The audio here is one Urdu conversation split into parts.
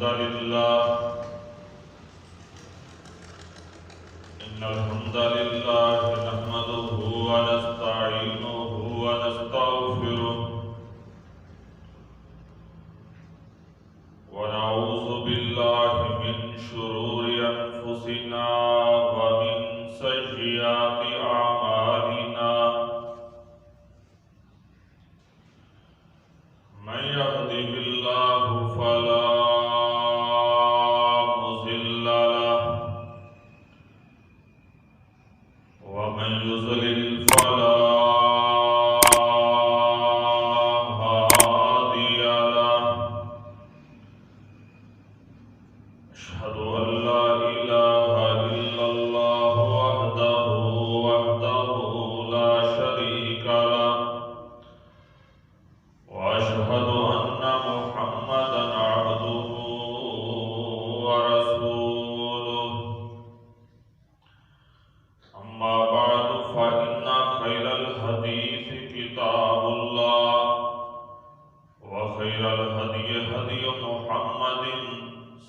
الحمد لله نحمده ونستعينه ونستغفره ونعوذ بالله من شرور أنفسنا ومن سيئات أعمالنا من يهده الله فلا مضل له ومن يضلل فلا هادي له أشهد أن لا إله إلا الله وحده لا شريك له وأشهد أن محمدا عبده ورسوله أما بعد فإن خير الحديث كتاب الله وخير الهدي هدي محمد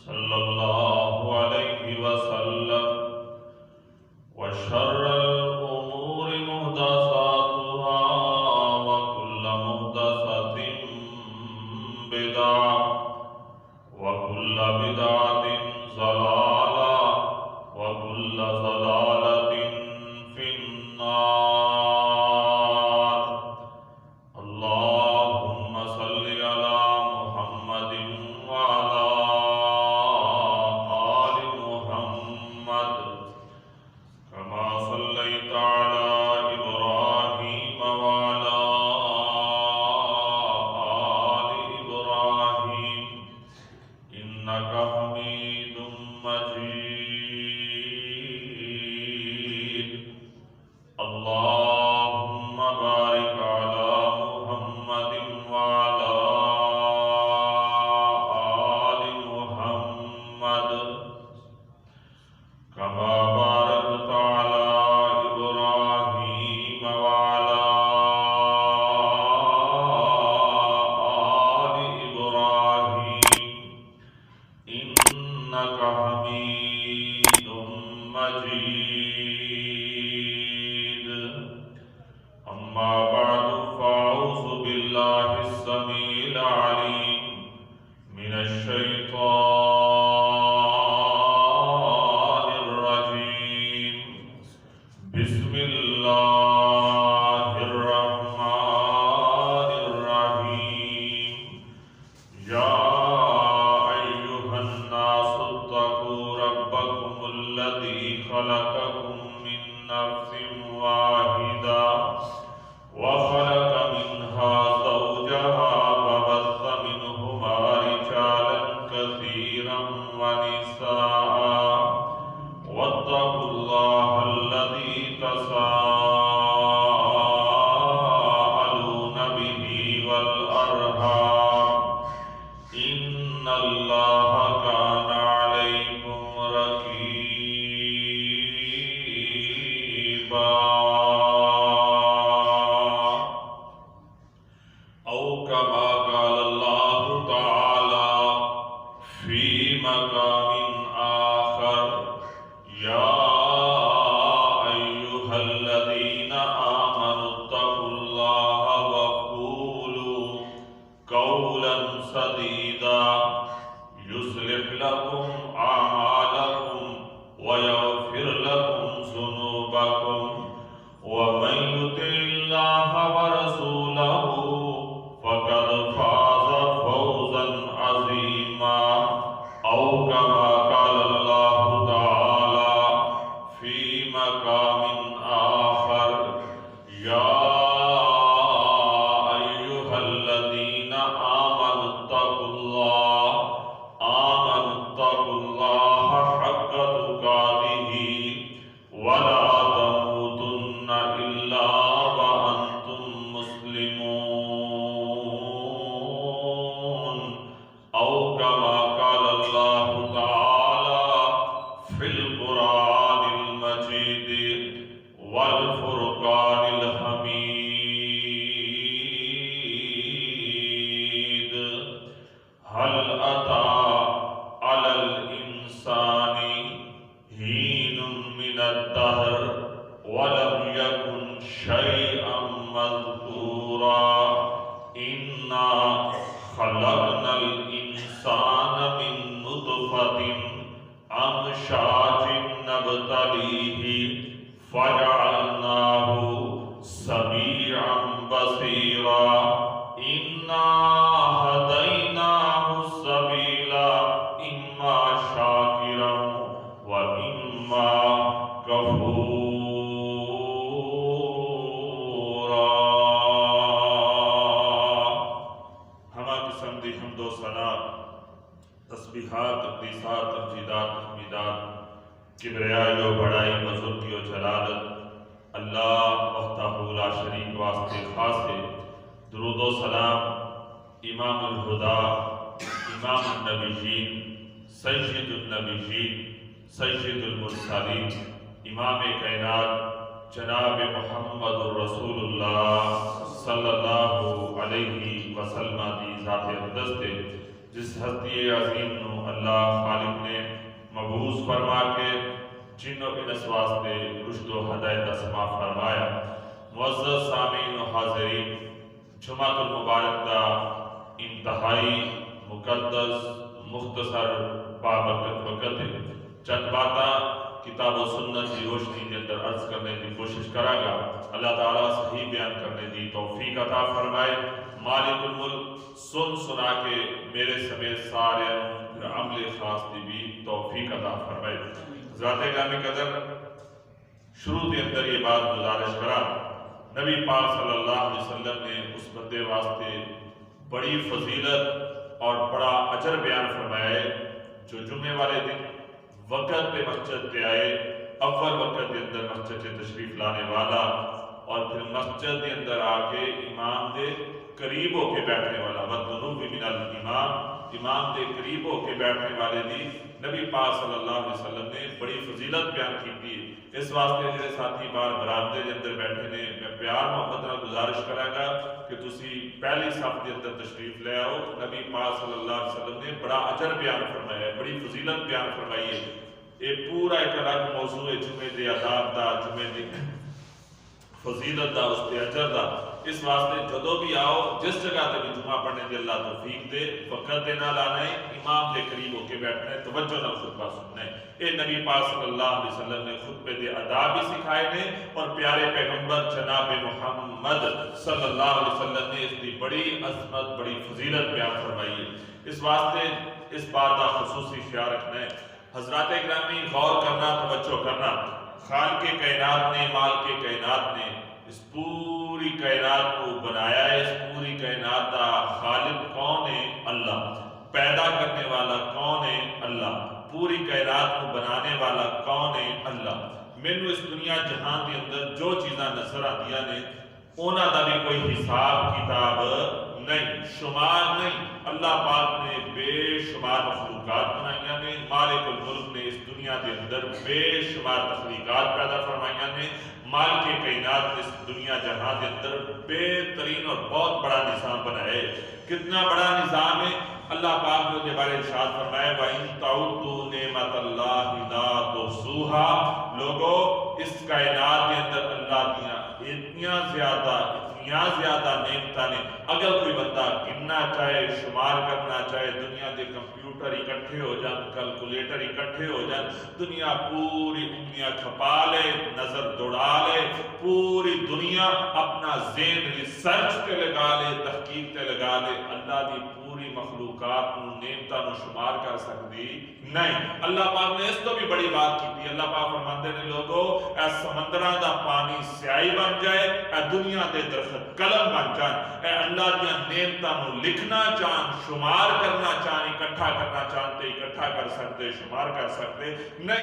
صلى الله عليه وسلم وشر الأمور محدثاتها وكل محدثة بدعة وكل بدعة ضلالة وكل ضلالة في النار اللهم صل على محمد وعلى آل محمد كما صليت على إبراهيم وعلى آل إبراهيم إنك حميد مجيد اللهم بارك على محمد وعلى آل محمد كما باركت على إبراهيم وعلى آل إبراهيم إنك حميد مجيد أما بعد فأعوذ بالله السميع العليم من الشيطان الرجيم بسم الله الرحمن الرحيم يا أيها الناس اتقوا ربكم الذي خلقكم من نفس واحدة وخلق منها زوجها وبث منهما رجالا كثيرا ونساء واتقوا الله الذي تساءلون به والأرحام إن الله كان عليكم رقيبا أو كما قال الله تعالى في مقام آخر يا أيها الذين آمنوا اتقوا الله وقولوا قولا سديدا يصلح لكم أعمالكم ويغفر لكم ذنوبكم ومن يطع الله ورسوله فقد فاز فوزا عظيما أو كما قال الله تعالى في مقام آخر يا أيها الذين آمنوا اتقوا الله حق تقاته ولا تموتن إلا وأنتم مسلمون أو كما قال الله تعالى في القرآن المجيد والفرقان الحميد هل أتى ولم يكن شيئا مذكورا إنا خلقنا الإنسان من نطفة أمشاج نبتليه فجعلناه سميعا بصيرا إنا هديناه السبيل إما شاكرا وإما كفورا. ہما قسم دی حمد و ثنا، تسبیحات، تقدیسات، تمجیدات، تحمیدات، کبریائی و بڑائی، بزرگی و جلالت اللہ وحدہ لا شریک واسطے خاص ہے. درود و سلام امام الہدا، امام النبیین، سید النبیین، سید المرسلین، امام کائنات جناب محمد رسول اللہ صلی اللہ علیہ وسلم دی ذات اقدس دے، جس ہستی عظیم نو اللہ خالق نے مبعوث فرما کے جن و انس واسطے رشد و ہدایت اسما فرمایا. معزز سامعین و حاضرین، جمعۃ المبارک دا انتہائی مقدس مختصر بابرکت وقت ہے. چند باتاں کتاب و سنت کی روشنی کے اندر عرض کرنے کی کوشش کرا گا. اللہ تعالیٰ صحیح بیان کرنے کی توفیق عطا فرمائے. مالک الملک سن سنا کے میرے سمیت سارے عمل خاص دی بھی توفیق عطا فرمائے. ذات گرامی قدر شروع کے اندر یہ بات گزارش کرا، نبی پاک صلی اللہ علیہ وسلم نے اس بندے واسطے بڑی فضیلت اور بڑا اجر بیان فرمایا ہے جو جمعے والے دن وقت پہ مسجد پہ آئے، اول وقت کے اندر مسجد سے تشریف لانے والا، اور پھر مسجد کے اندر آ کے امام دے قریب ہو کے بیٹھنے والا، وَالْقُنُوبِ مِنَ الْإِمَامِ، امام دے قریب ہو کے بیٹھنے والے دی نبی پاک صلی اللہ علیہ وسلم نے بڑی فضیلت بیان کی تھی. اس واسطے میرے ساتھی بار برآمدے کے اندر بیٹھے نے، میں پیار محبت نال گزارش کراں گا کہ تسی پہلی صف کے اندر تشریف لے آؤ. نبی پاک صلی اللہ علیہ وسلم نے بڑا اجر بیان فرمایا ہے، بڑی فضیلت بیان فرمائی ہے. یہ پورا ایک الگ موضوع ہے جمعے دے آداب دا، جمعے دی فضیلت دا، اس دے اجر دا. اس واسطے جدو بھی آؤ، جس جگہ تے بھی جمعہ پڑھنے دے اللہ توفیق دے، وقت دے نال آنا ہے، امام دے قریب ہو کے بیٹھنا ہے، توجہ نال خطبہ سننا ہے. اے نبی پاک صلی اللہ علیہ وسلم نے خطبے دے آداب بھی سکھائے نے، اور پیارے پیغمبر جناب محمد صلی اللہ علیہ وسلم نے اس کی بڑی عظمت، بڑی فضیلت بیان فرمائی ہے. اس واسطے اس بات کا خصوصی خیال رکھنا ہے. حضرات گرامی، غور کرنا، توجہ کرنا. خالق کائنات نے، مالک کائنات نے اس پوری کائنات کو بنایا ہے. اس پوری کائنات کا خالق کون ہے؟ اللہ. پیدا کرنے والا کون ہے؟ اللہ. پوری کائنات کو بنانے والا کون ہے؟ اللہ. مینوں اس دنیا جہان کے اندر جو چیزاں نظر آتیاں نے انہاں دا بھی کوئی حساب کتاب نہیں، شمار نہیں. اللہ پاک نے بے شمار مخلوقات بنائیاں نے. مالک الملک نے اس دنیا کے اندر بے شمار تخلیقات پیدا فرمائیاں نے. مالک کائنات نے اس دنیا جہاں کے اندر بہترین اور بہت بڑا نظام بنایا ہے. کتنا بڑا نظام ہے! اللہ پاک نے کے بارے ارشاد فرمایا وَإِن تَعُدُّوا نِعْمَتَ اللَّهِ لَا تُحْصُوهَا. لوگو، اس کائنات کے اندر اللہ دیاں اتنیاں زیادہ نعمتاں نے، اگر کوئی بندہ گننا چاہے، شمار کرنا چاہے، دنیا کے کمپیوٹر اکٹھے ہو جان، کیلکولیٹر اکٹھے ہو جان، دنیا پوری انگلیاں کھپا لے، نظر دوڑا لے، پوری دنیا اپنا ذہن ریسرچ تے لگا لے، تحقیق تے لگا لے، اللہ دی پوری مخلوقات نعمتاں نو شمار کر سکتی نہیں. اللہ پاک نے اس تو بھی بڑی بات کی تھی. اللہ پاک فرماندے نے لوگو، اے سمندراں دا پانی سیاہی بن جائے، اے دنیا دے درخت قلم بن جان، اے اللہ دیاں نعمتاں نو لکھنا چاہن، شمار کرنا چاہن، اکٹھا کرنا چاہن تے اکٹھا کر سکتے، شمار کر سکتے نہیں.